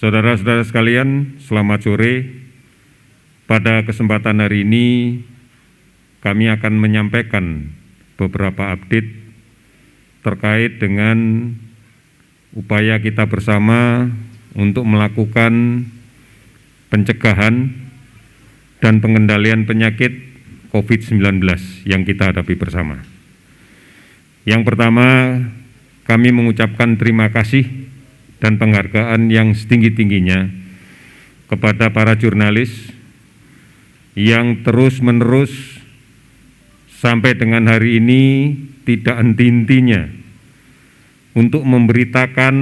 Saudara-saudara sekalian, selamat sore. Pada kesempatan hari ini, kami akan menyampaikan beberapa update terkait dengan upaya kita bersama untuk melakukan pencegahan dan pengendalian penyakit COVID-19 yang kita hadapi bersama. Yang pertama, kami mengucapkan terima kasih dan penghargaan yang setinggi-tingginya kepada para jurnalis yang terus-menerus sampai dengan hari ini tidak henti-hentinya untuk memberitakan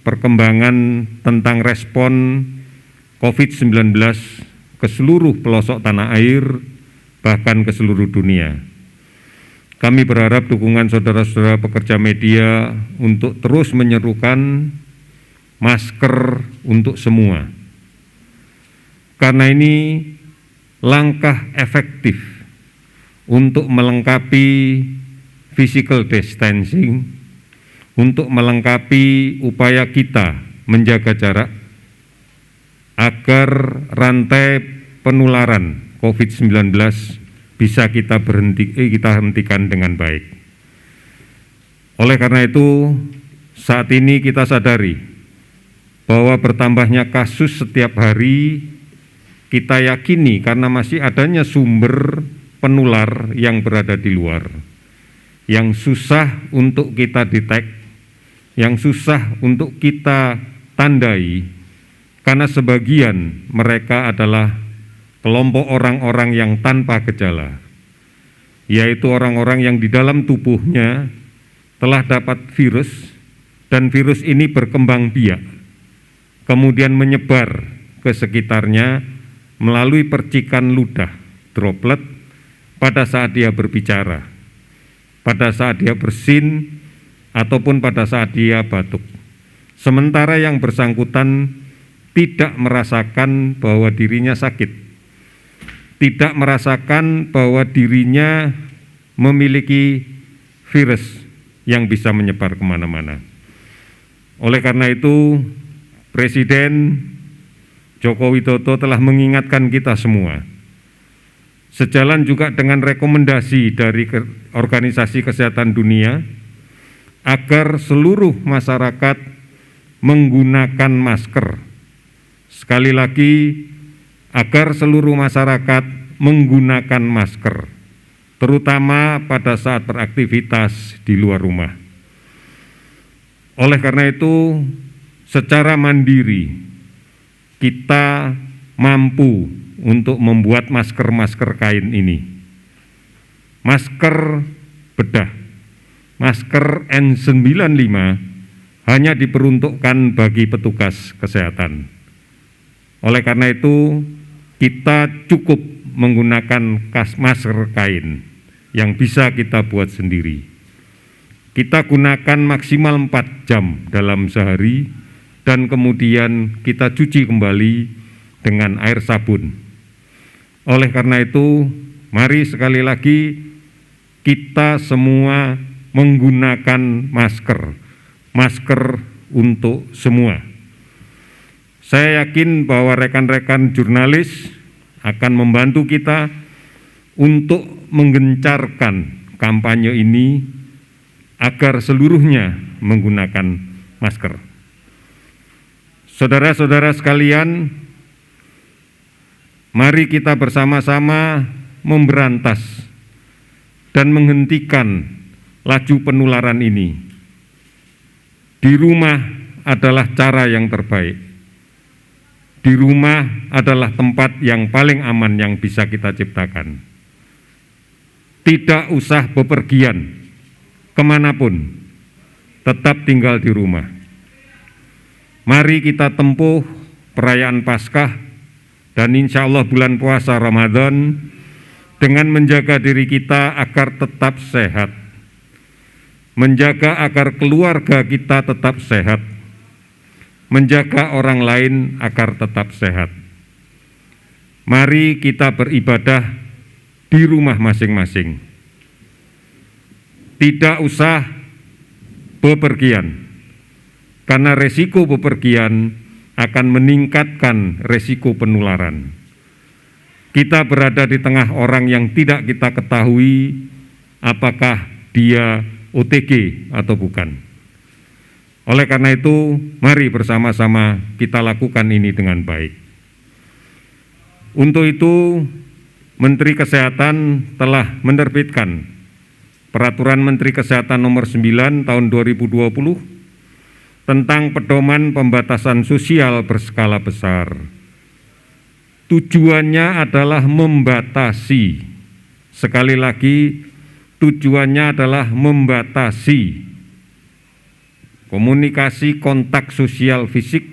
perkembangan tentang respon COVID-19 ke seluruh pelosok tanah air, bahkan ke seluruh dunia. Kami berharap dukungan saudara-saudara pekerja media untuk terus menyerukan masker untuk semua. Karena ini langkah efektif untuk melengkapi physical distancing, untuk melengkapi upaya kita menjaga jarak agar rantai penularan COVID-19 bisa kita hentikan dengan baik. Oleh karena itu, saat ini kita sadari bahwa bertambahnya kasus setiap hari kita yakini karena masih adanya sumber penular yang berada di luar, yang susah untuk kita detek, yang susah untuk kita tandai, karena sebagian mereka adalah kelompok orang-orang yang tanpa gejala, yaitu orang-orang yang di dalam tubuhnya telah dapat virus dan virus ini berkembang biak, kemudian menyebar ke sekitarnya melalui percikan ludah, droplet, pada saat dia berbicara, pada saat dia bersin, ataupun pada saat dia batuk. Sementara yang bersangkutan tidak merasakan bahwa dirinya sakit, tidak merasakan bahwa dirinya memiliki virus yang bisa menyebar kemana-mana. Oleh karena itu, Presiden Joko Widodo telah mengingatkan kita semua, sejalan juga dengan rekomendasi dari Organisasi Kesehatan Dunia, agar seluruh masyarakat menggunakan masker. Sekali lagi, agar seluruh masyarakat menggunakan masker, terutama pada saat beraktivitas di luar rumah. Oleh karena itu, secara mandiri kita mampu untuk membuat masker-masker kain ini. Masker bedah, masker N95 hanya diperuntukkan bagi petugas kesehatan. Oleh karena itu, kita cukup menggunakan masker kain yang bisa kita buat sendiri. Kita gunakan maksimal 4 jam dalam sehari, dan kemudian kita cuci kembali dengan air sabun. Oleh karena itu, mari sekali lagi kita semua menggunakan masker, masker untuk semua. Saya yakin bahwa rekan-rekan jurnalis akan membantu kita untuk menggencarkan kampanye ini agar seluruhnya menggunakan masker. Saudara-saudara sekalian, mari kita bersama-sama memberantas dan menghentikan laju penularan ini. Di rumah adalah cara yang terbaik. Di rumah adalah tempat yang paling aman yang bisa kita ciptakan. Tidak usah bepergian kemanapun, tetap tinggal di rumah. Mari kita tempuh perayaan Paskah dan insya Allah bulan puasa Ramadan dengan menjaga diri kita agar tetap sehat, menjaga agar keluarga kita tetap sehat, menjaga orang lain agar tetap sehat. Mari kita beribadah di rumah masing-masing. Tidak usah bepergian, karena resiko bepergian akan meningkatkan resiko penularan. Kita berada di tengah orang yang tidak kita ketahui apakah dia OTG atau bukan. Oleh karena itu, mari bersama-sama kita lakukan ini dengan baik. Untuk itu, Menteri Kesehatan telah menerbitkan Peraturan Menteri Kesehatan Nomor 9 Tahun 2020 tentang pedoman pembatasan sosial berskala besar. Tujuannya adalah membatasi, sekali lagi tujuannya adalah membatasi komunikasi kontak sosial fisik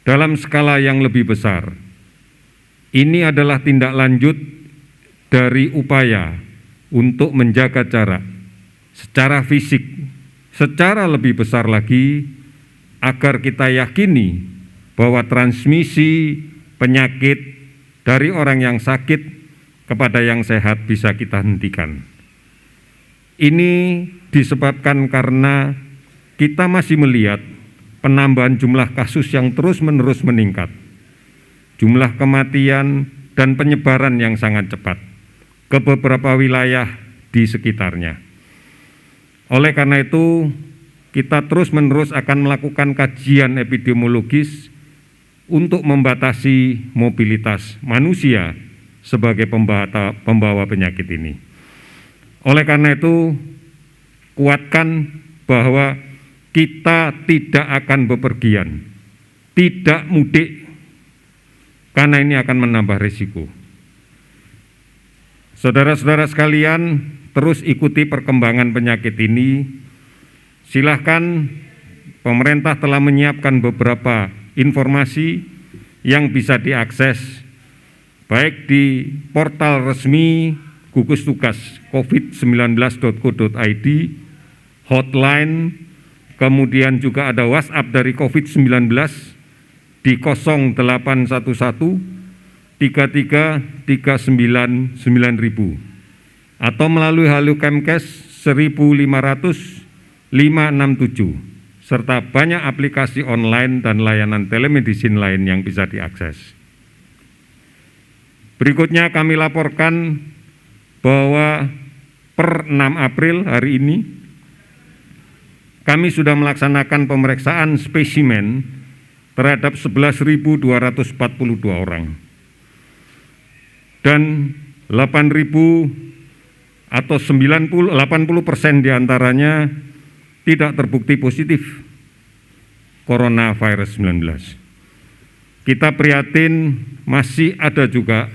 dalam skala yang lebih besar. Ini adalah tindak lanjut dari upaya untuk menjaga jarak secara fisik, secara lebih besar lagi, agar kita yakini bahwa transmisi penyakit dari orang yang sakit kepada yang sehat bisa kita hentikan. Ini disebabkan karena kita masih melihat penambahan jumlah kasus yang terus-menerus meningkat, jumlah kematian dan penyebaran yang sangat cepat ke beberapa wilayah di sekitarnya. Oleh karena itu, kita terus-menerus akan melakukan kajian epidemiologis untuk membatasi mobilitas manusia sebagai pembawa penyakit ini. Oleh karena itu, kuatkan bahwa kita tidak akan bepergian, tidak mudik, karena ini akan menambah risiko. Saudara-saudara sekalian, terus ikuti perkembangan penyakit ini. Silahkan, pemerintah telah menyiapkan beberapa informasi yang bisa diakses baik di portal resmi gugus tugas covid19.go.id, hotline, kemudian juga ada WhatsApp dari COVID-19 di 0811 33399000 atau melalui Halo Kemkes 1500567 serta banyak aplikasi online dan layanan telemedicine lain yang bisa diakses. Berikutnya kami laporkan bahwa per 6 April hari ini kami sudah melaksanakan pemeriksaan spesimen terhadap 11.242 orang. Dan 8.000 atau 80% diantaranya tidak terbukti positif coronavirus 19. Kita prihatin masih ada juga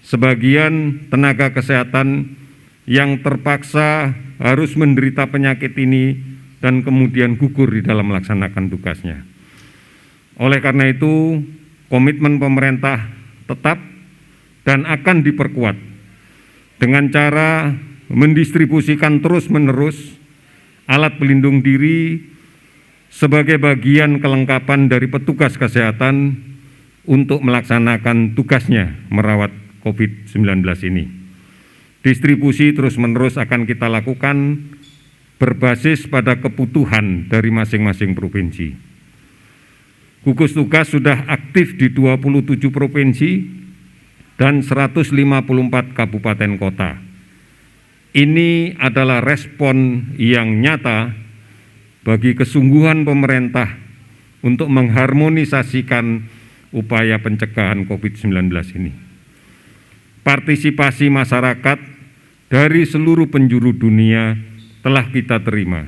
sebagian tenaga kesehatan yang terpaksa harus menderita penyakit ini dan kemudian gugur di dalam melaksanakan tugasnya. Oleh karena itu, komitmen pemerintah tetap dan akan diperkuat dengan cara mendistribusikan terus-menerus alat pelindung diri sebagai bagian kelengkapan dari petugas kesehatan untuk melaksanakan tugasnya merawat COVID-19 ini. Distribusi terus-menerus akan kita lakukan berbasis pada kebutuhan dari masing-masing provinsi. Gugus tugas sudah aktif di 27 provinsi dan 154 kabupaten kota. Ini adalah respon yang nyata bagi kesungguhan pemerintah untuk mengharmonisasikan upaya pencegahan COVID-19 ini. Partisipasi masyarakat dari seluruh penjuru dunia telah kita terima.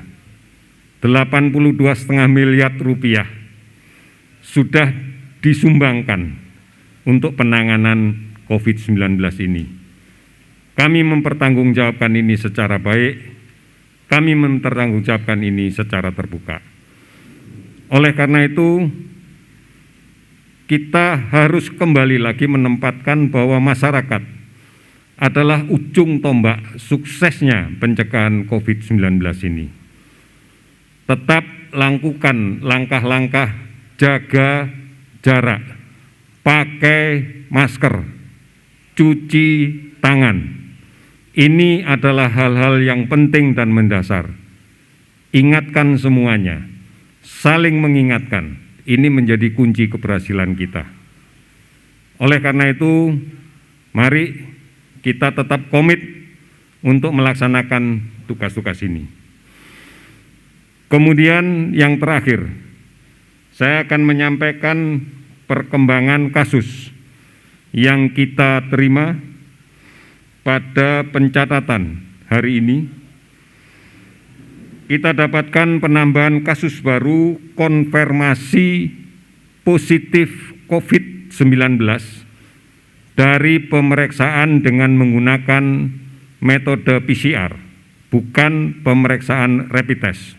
82,5 miliar rupiah sudah disumbangkan untuk penanganan COVID-19 ini. Kami mempertanggungjawabkan ini secara baik, kami mempertanggungjawabkan ini secara terbuka. Oleh karena itu, kita harus kembali lagi menempatkan bahwa masyarakat adalah ujung tombak suksesnya pencegahan COVID-19 ini. Tetap lakukan langkah-langkah jaga jarak, pakai masker, cuci tangan. Ini adalah hal-hal yang penting dan mendasar. Ingatkan semuanya, saling mengingatkan. ini menjadi kunci keberhasilan kita. Oleh karena itu, mari kita tetap komit untuk melaksanakan tugas-tugas ini. Kemudian yang terakhir, saya akan menyampaikan perkembangan kasus yang kita terima pada pencatatan hari ini. Kita dapatkan penambahan kasus baru konfirmasi positif COVID-19 dari pemeriksaan dengan menggunakan metode PCR, bukan pemeriksaan rapid test.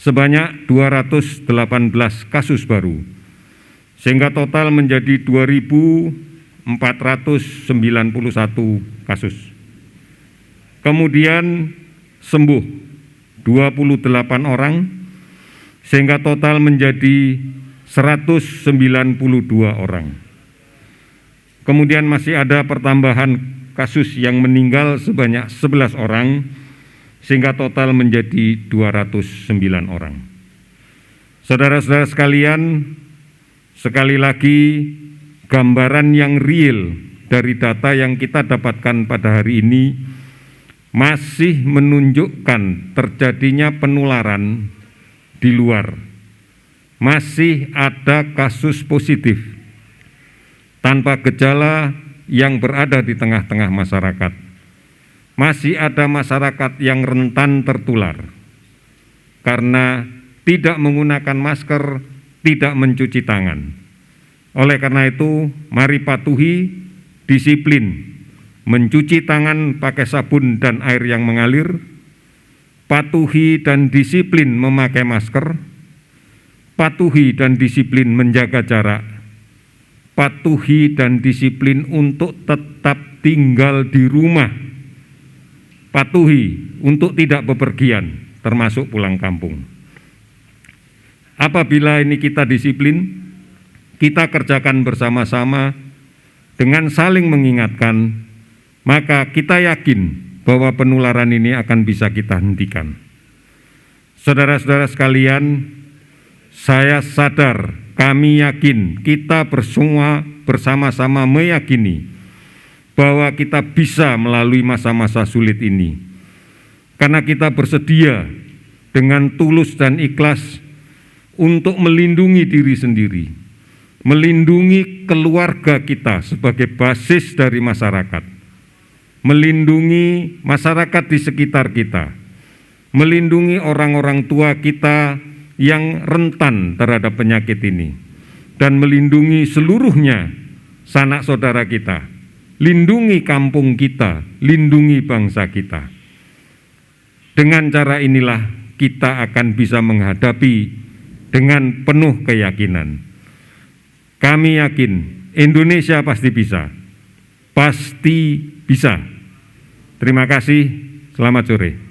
Sebanyak 218 kasus baru, sehingga total menjadi 2.491 kasus. Kemudian sembuh 28 orang, sehingga total menjadi 192 orang. Kemudian masih ada pertambahan kasus yang meninggal sebanyak 11 orang, sehingga total menjadi 209 orang. Saudara-saudara sekalian, sekali lagi gambaran yang real dari data yang kita dapatkan pada hari ini masih menunjukkan terjadinya penularan di luar. Masih ada kasus positif tanpa gejala yang berada di tengah-tengah masyarakat. Masih ada masyarakat yang rentan tertular karena tidak menggunakan masker, tidak mencuci tangan. Oleh karena itu, mari patuhi disiplin mencuci tangan pakai sabun dan air yang mengalir, patuhi dan disiplin memakai masker, patuhi dan disiplin menjaga jarak, patuhi dan disiplin untuk tetap tinggal di rumah, patuhi untuk tidak bepergian, termasuk pulang kampung. Apabila ini kita disiplin, kita kerjakan bersama-sama dengan saling mengingatkan, maka kita yakin bahwa penularan ini akan bisa kita hentikan. Saudara-saudara sekalian, saya sadar, kami yakin, kita bersama meyakini bahwa kita bisa melalui masa-masa sulit ini. Karena kita bersedia dengan tulus dan ikhlas untuk melindungi diri sendiri, melindungi keluarga kita sebagai basis dari masyarakat, melindungi masyarakat di sekitar kita, melindungi orang-orang tua kita yang rentan terhadap penyakit ini, dan melindungi seluruhnya sanak saudara kita, lindungi kampung kita, lindungi bangsa kita. Dengan cara inilah kita akan bisa menghadapi dengan penuh keyakinan. Kami yakin Indonesia pasti bisa, pasti bisa. Terima kasih, selamat sore.